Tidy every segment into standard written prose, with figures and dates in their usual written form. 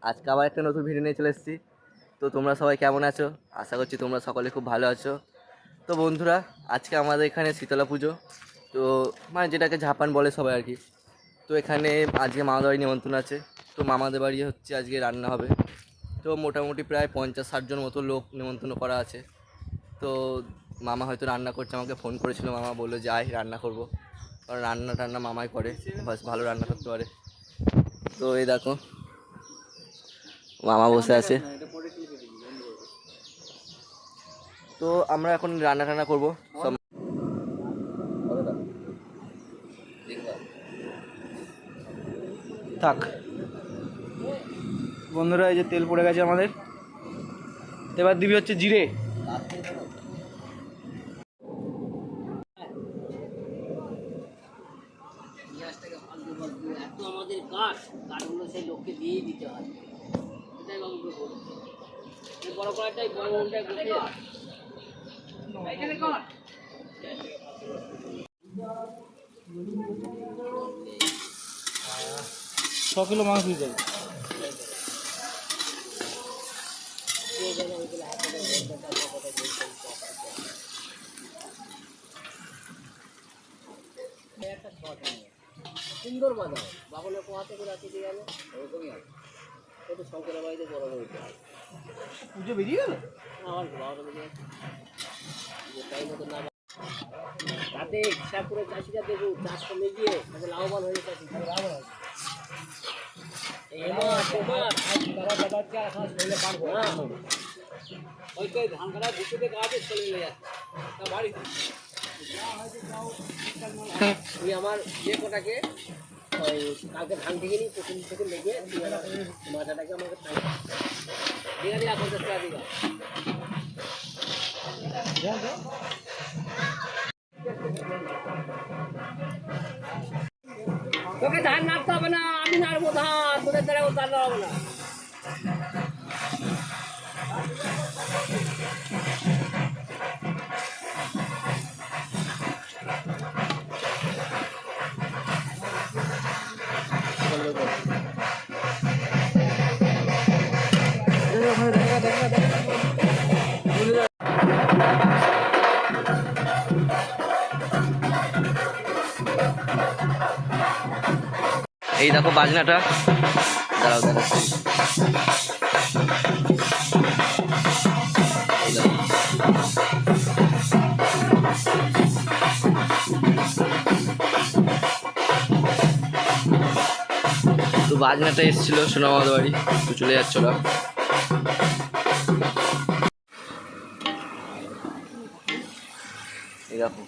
আজকে আবার একটা নতুন ভিডিও নিয়ে চলে এসেছি। তো তোমরা সবাই কেমন আছো? আশা করছি তোমরা সকলে খুব ভালো আছো। তো বন্ধুরা, আজকে আমাদের এখানে শীতলা পুজো, তো মানে যেটাকে ঝাপান বলে সবাই আর কি। তো এখানে আজকে মামাদের বাড়ি নিমন্ত্রণ আছে। তো মামাদের বাড়ি হচ্ছে আজকে রান্না হবে। তো মোটামুটি প্রায় 50-60 জন মতো লোক নিমন্ত্রণ করা আছে। তো মামা হয়তো রান্না করছে, আমাকে ফোন করেছিল, মামা বললো যে আয় রান্না করবো, কারণ রান্না টান্না মামাই করে, বাস ভালো রান্না করতে পারে। তো এই দেখো মামা বসে আছে। তো আমরা এখন রান্না টান্না করবো সব। থাক বন্ধুরা, এই যে তেল পড়ে গেছে আমাদের। এবার দিবি হচ্ছে জিরে। আমাদের কাঠ কাঠগুলো সেই লোককে দিয়েই দিতে হয়। এটাই বাবুকে বলবো, বড় কড়াইটাই বড় উল্টায় বসে 6 কিলো মাংস দিতে হবে। একটা শট নিয়ে সুন্দর বাজাও বাবনের কোয়া থেকে রাখি দিয়ে গেল ওরকমই আছে। একটু শঙ্করের বাড়িতে বড় হয়েছে পুজো বেরিয়ে গেল আমার বাবাটা বেরিয়ে টাইম মতো না তাতে হিসাব করে চাষিরা দেখুন চাষ কমে গিয়ে তাদের লাভবান হয়ে গেছে। ওইটাই ধান কাটা বুঝতে গাছে চলে যাচ্ছে বাড়িতে তুই আমার যে কটাকে ওই কালকে ধান থেকে নিই প্রথম থেকে লেগে মাথাটাকে আমাকে দিঘা দিঘা 50 টাকা দিঘা তোকে ধান নাড়তে হবে না, আমি নাড়বো ধান, তোদের দ্বারা ধান নাড়াবো না। এই দেখো বাজনাটা, দাঁড়াও দাঁড়াও, এই দেখো। তো বাজনাটা এসেছিল সোনামাদের বাড়ি, তো চলে যাচ্ছিল। এই দেখো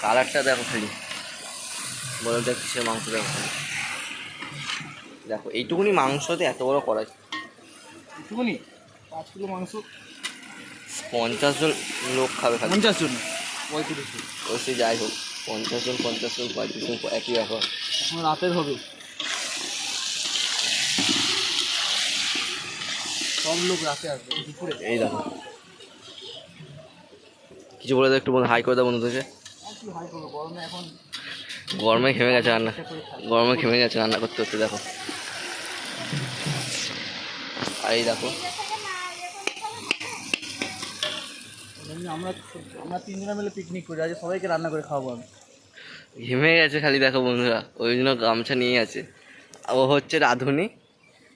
কালারটা দেখো, খালি বলো দেখ কিসের মাংস দেখো খালি। দেখো এইটুকুনি মাংসতে এত বড় কড়াই, একটুখানি 5 কিলো মাংস 50 জন লোক খাবে খালি। 50 জন 35 জন। ও সে যাই হোক, 50 জন 35 জন একই ব্যাপার। এখন রাতের হবে, সব লোক রাতে আসবে দুপুরে। এই দেখো কিছু বলে দাও, একটু হাই করে দাও বন্ধুদেরকে। আর কি হাই করবো, গরমে এখন গরমে ঘেমে গেছে রান্না, গরমে ঘেমে গেছে রান্না করতে করতে। দেখো আর এই দেখো আমরা 3 জনে মিলে পিকনিক করি, আজ সবাইকে রান্না করে খাওয়াবো আমি। ঘেমে গেছে খালি দেখো বন্ধুরা, ওই জন্য গামছা নিয়ে আছে। ও হচ্ছে রাঁধুনি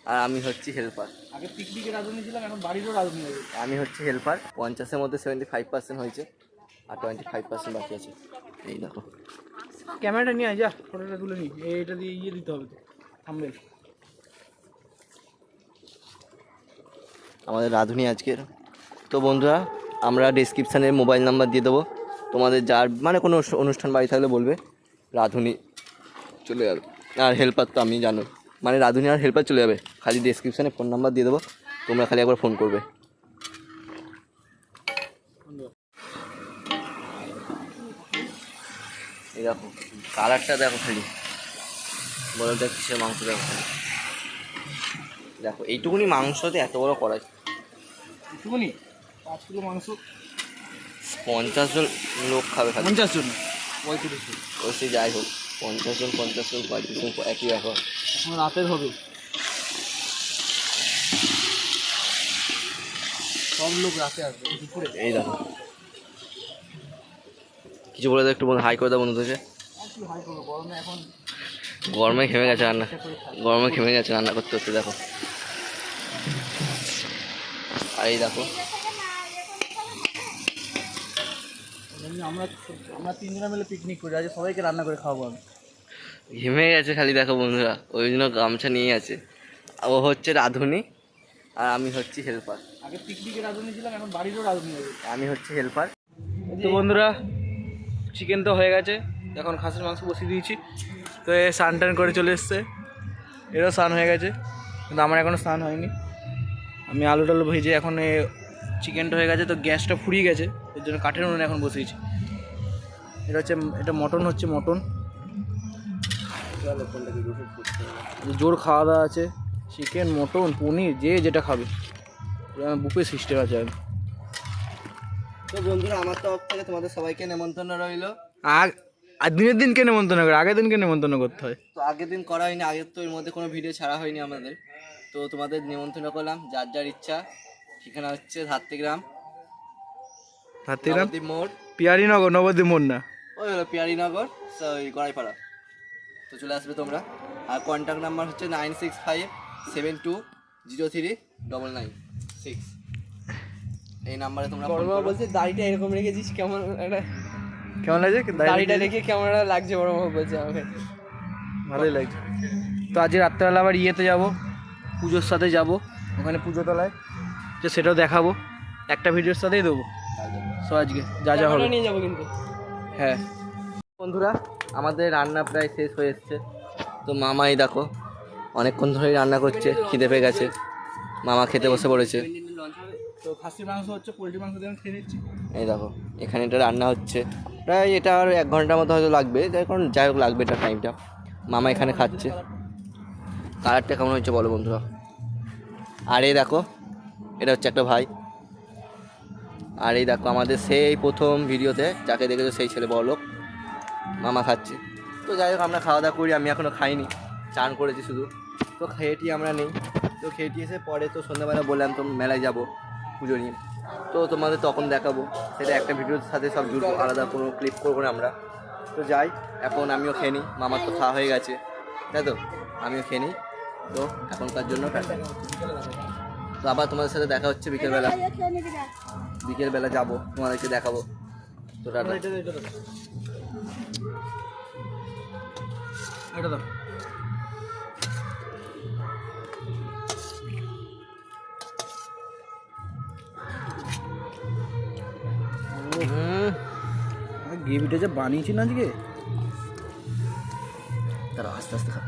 আর আমি হচ্ছি হেল্পার। আগে পিকনিকে রাঁধুনি ছিলাম, এখন বাড়িরও রাঁধুনি হবে। আমি হচ্ছে হেল্পার। 50-এর মধ্যে 75% হয়েছে আর 25% বাকি আছে। এই দেখো ক্যামেরাটা নিয়ে আয়, যা ফটোটা তুলে নি। এইটা দিয়ে দিতে হবে তো থাম্বনেল। আমাদের রাঁধুনি আজকের। তো বন্ধুরা, আমরা ডেসক্রিপশানে মোবাইল নাম্বার দিয়ে দেবো, তোমাদের যার মানে কোনো অনুষ্ঠান বাড়ি থাকলে বলবে, রাঁধুনি চলে যাবে। আর হেল্পার তো আমি জানো, মানে রাঁধুনি আর হেল্পার চলে যাবে, খালি ডেসক্রিপশানে ফোন নাম্বার দিয়ে দেবো, তোমরা খালি একবার ফোন করবে। এই দেখো কালারটা দেখো, খালি বলো দেখ কিসের মাংস দেখো খালি। দেখো এইটুকুনি মাংসতে এত বড় কড়াই, একটুখানি 5 কিলো মাংস 50 জন লোক খাবে খালি। 50 জন 35 জন। ও সে যাই হোক, 50 জন 35 জন একই ব্যাপার। এখন রাতের হবে, সব লোক রাতে আসবে দুপুরে। এই দেখো, কিছু বলে দাও, একটু হাই করে দাও বন্ধুদেরকে। আর কি হাই করবো, গরমে এখন গরমে ঘেমে গেছে রান্না, একটা করে খাই। গরমে ঘেমে গেছে রান্না করতে করতে। দেখো, আর এই দেখো, এমনি আমরা তিনজনে মিলে পিকনিক করি, আজ সবাইকে রান্না করে খাওয়াবো আমি। ঘেমে গেছে খালি। দেখো বন্ধুরা, ওই জন্য গামছা নিয়ে আছে। আর ও হচ্ছে রাঁধুনি আর আমি হচ্ছি হেল্পার। আগে পিকনিকে রাঁধুনি ছিলাম, এখন বাড়িরও রাঁধুনি হয়ে গেছে। আমি হচ্ছে হেল্পার। তো বন্ধুরা, চিকেন তো হয়ে গেছে, এখন খাসির মাংস বসিয়ে দিয়েছি। তো এ স্নান টান করে চলে এসছে, এরও স্নান হয়ে গেছে, কিন্তু আমার এখনও স্নান হয়নি। আমি আলু টালু ভেজে এখন চিকেনটা হয়ে গেছে, তো গ্যাসটা ফুরিয়ে গেছে, এর জন্য কাঠের উনুনে এখন বসিয়েছি। এটা মটন হচ্ছে, মটন জোর খাওয়া দাওয়া আছে, চিকেন মটন পনির যে যেটা খাবে, বুফে সিস্টেম আছে। আর তো বন্ধুরা, আমার তরফ থেকে তোমাদের সবাইকে নেমন্তন্ন রইলো। আর দিনের দিনকে নেমন্তন্ন করে, আগের দিনকে নেমন্তন্ন করতে হয়। তো আগের দিন করা হয়নি, আগের তো এর মধ্যে কোনো ভিডিও ছাড়া হয়নি আমাদের। তো তোমাদের নিমন্ত্রণ করলাম, যার যার ইচ্ছা। ঠিকানা হচ্ছে ধাত্রীগ্রাম, নবদ্বীপ মোড়, পিয়ারিনগর, নবদ্বীপ মোড় না, ওই হলো পিয়ারিনগর, ওই গড়াইপাড়া। তো চলে আসবে তোমরা। আর কন্ট্যাক্ট নাম্বার হচ্ছে 9657203996। এই নাম্বারে তোমরা ফোন করো। বলছে দাড়িটা এরকম রেখেছিস, কেমন একটা কেমন লাগছে? দাড়িটা রেখে কেমন একটা লাগছে, বড় মামা বলছে আমাকে। ভালোই লাগছে। তো আজকে রাত্রেবেলা আবার ইয়েতে যাব, পুজোর সাথে যাব, ওখানে পুজো তলায়, তো সেটাও দেখাবো, একটা ভিডিওর সাথেই দেবো। সো আজকে যা যা হবে নিয়ে যাবো কিন্তু। হ্যাঁ বন্ধুরা, আমাদের রান্না প্রায় শেষ হয়ে এসছে। তো মামাই দেখো অনেকক্ষণ ধরেই রান্না করছে, খিদে পেয়ে গেছে, মামা খেতে বসে পড়েছে। তো খাসির মাংস হচ্ছে, পোলট্রি মাংস দিয়ে আমি খেয়ে নিচ্ছি। এই দেখো, এখানে এটা রান্না হচ্ছে, প্রায় এটা আর 1 ঘন্টার মতো হয়তো লাগবে, কারণ যাই হোক লাগবে এটা টাইমটা। মামা এখানে খাচ্ছে। কালারটা কেমন হচ্ছে বলো বন্ধুরা। আর এই দেখো, এটা হচ্ছে একটা ভাই। আর এই দেখো, আমাদের সেই প্রথম ভিডিওতে যাকে দেখেছো সেই ছেলে বড়লোক, মামা খাচ্ছে। তো যাই হোক, আমরা খাওয়া দাওয়া করি, আমি এখনও খাইনি, চান করেছি শুধু। তো খেয়েটি আমরা নেই। তো খেয়েটি এসে পরে তো সন্ধ্যাবেলা বললাম তো মেলায় যাব পুজো নিয়ে, তো তোমাদের তখন দেখাবো, সেটা একটা ভিডিওর সাথে সব জুড়বো, আলাদা কোনো ক্লিপ করবো না আমরা। তো যাই, এখন আমিও খেয়ে নিই, মামার তো খাওয়া হয়ে গেছে, তাই তো আমিও খেয়ে নিই। তো এখনকার জন্য টাটা। তো আবার তোমাদের সাথে দেখা হচ্ছে বিকেলবেলা, বিকেলবেলা যাবো, তোমাদেরকে দেখাবো। তো টাটা। এটা দাও। গ্রেভিটা যে বানিয়েছি না আজকে, তারা আস্তে আস্তে খা।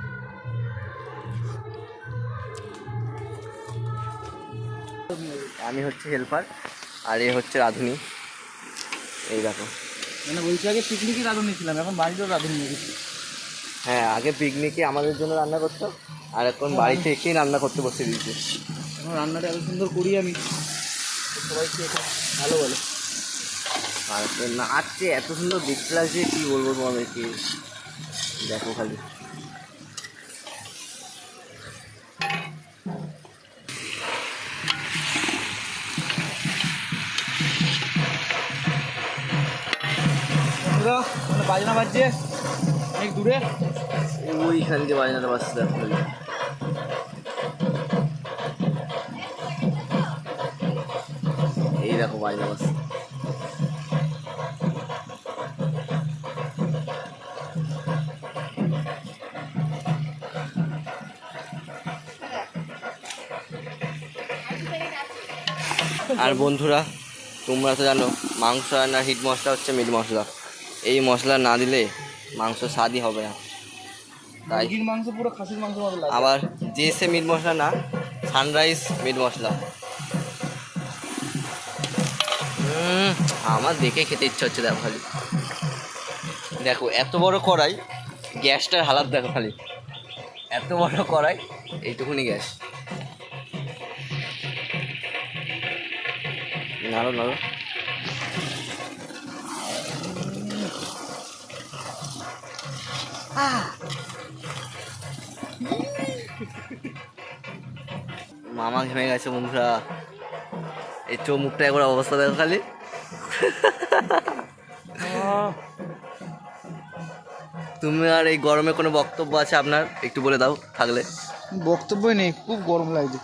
আমি হচ্ছে হেল্পার আর এ হচ্ছে রাঁধুনি। এই দেখো, মানে বলছি আগে পিকনিকে রাঁধুনি ছিলাম, এখন বাড়িতেও রাঁধুনি নিয়ে গেছি। হ্যাঁ, আগে পিকনিকে আমাদের জন্য রান্না করতো, আর এখন বাড়িতে এসেই রান্না করতে বসে দিয়েছে। এখন রান্নাটা এত সুন্দর করি আমি, সবাই খেয়ে খুব ভালো বলে। আর নাচছে, এত সুন্দর দেখতে লাগছে, কী বলবো তোমাদেরকে, দেখো খালি। বাজনা বাজছে অনেক দূরে, ওইখান দিয়ে বাজনাটা বাজছে, দেখো খালি। এই দেখো বাজনা বাজছে। আর বন্ধুরা, তোমরা তো জানো মাংস রান্নার হিট মশলা হচ্ছে মিট মশলা। এই মশলা না দিলে মাংস স্বাদই হবে না। তাই মুরগির মাংস পুরো খাসির মাংস মতো লাগে। আবার জেসে মিট মশলা না, সানরাইজ মিট মশলা। আমার দেখে খেতে ইচ্ছা হচ্ছে, দেখো খালি। দেখো এত বড় কড়াই, গ্যাসটার হালাত দেখো খালি, এত বড় কড়াই, এইটুকুনি গ্যাস। নাড়ো নাড়ো। মামা ঘেমে গেছে বন্ধুরা, এই চোখ মুখটা একবার অবস্থা দেখো খালি। তুমি আর এই গরমে কোনো বক্তব্য আছে আপনার, একটু বলে দাও থাকলে। বক্তব্যই নেই, খুব গরম লাগছে।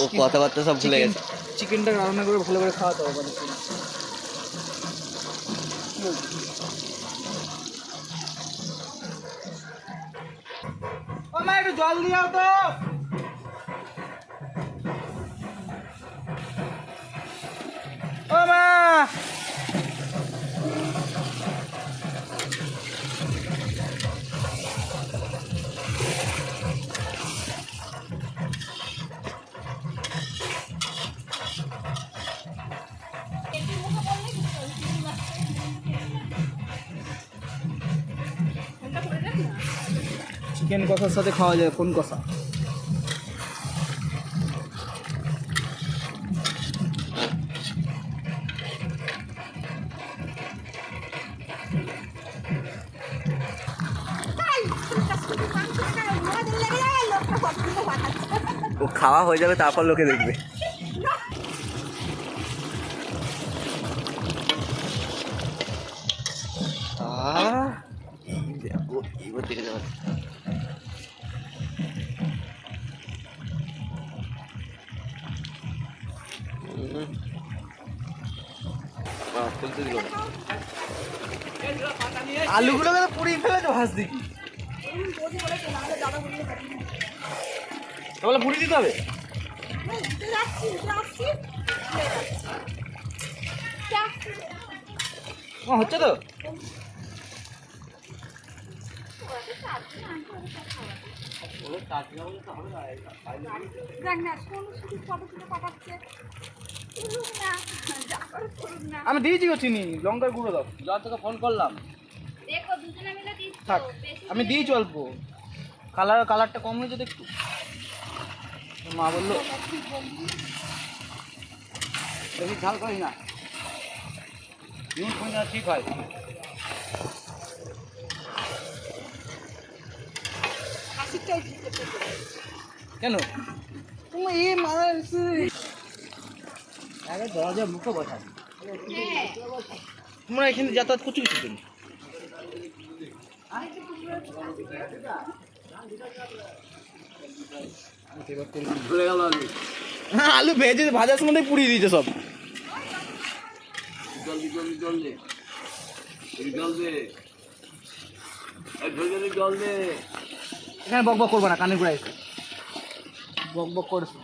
ও কথাবার্তা সব ভুলে গেছে। চিকেনটা রান্না করে ভালো করে খাওয়াতে হবে। ও মা, একটু জল দিয়ে দাও তো। ও মা, চিকেন কষার সাথে খাওয়া যায় কোন কষা? ও খাওয়া হয়ে যাবে তারপর লোকে দেখবে। এবার দেখে যাবে। খুলতে দিল না। আলুগুলোকে তো পুড়িয়ে ফেলেছো ভাজ দেখি। তাহলে পুড়িয়ে দিতে হবে। হচ্ছে তো। আমি দিয়েছি গো চিনি, লঙ্কার গুঁড়ো দাও। যার তোকে ফোন করলাম, থাক আমি দিয়েছি অল্প। কালারটা কম হয়েছে একটু। মা বললো বেশি ঝাল করি না, নুন কমে ঠিক হয়। কেন তুমি এই দরজা মুখে বসা, তোমরা এখানে যাতায়াত করছো কিছু দিন? হ্যাঁ, আলু ভেজে ভাজার সময় পুড়িয়ে দিয়েছে সব। জলদি জলদি জল দে, জল দে, জল দে। এখানে বক বক করবো না, কানে ঘুরে এসে বক বক করেছো।